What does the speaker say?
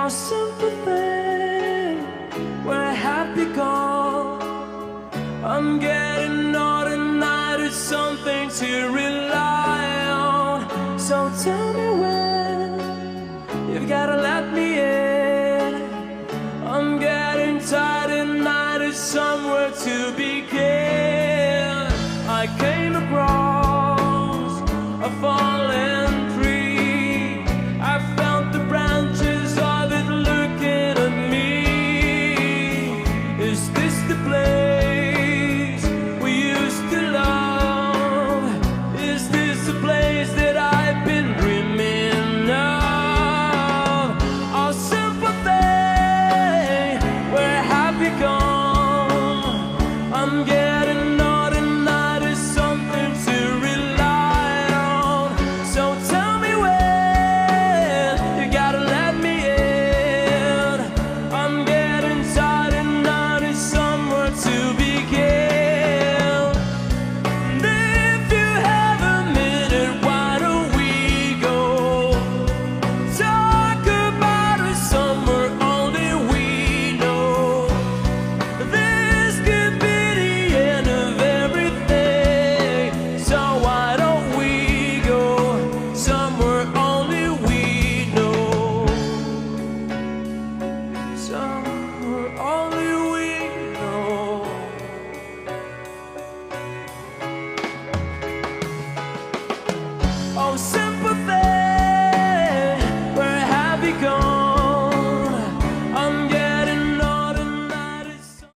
our simple thing, where happy gone. I'm getting old and I need something to rely on. So tell me when you've gotta let me in. I'm getting tired and I need somewhere to begin. I came across a fallen tree. I felt the branches of it looking at me. Is this the place we used to love? Is this the place that I've been dreaming of? Our simple thing, where have you gone? I'm getting old and I need something to rely on. So tell me when you gotta let me in. I'm getting tired and I need somewhere to begin. And if you have a minute, why don't we go talk about it somewhere only we know? This could be the end of everything. So why don't we go somewhere only we know? Somewhere only we know. Oh,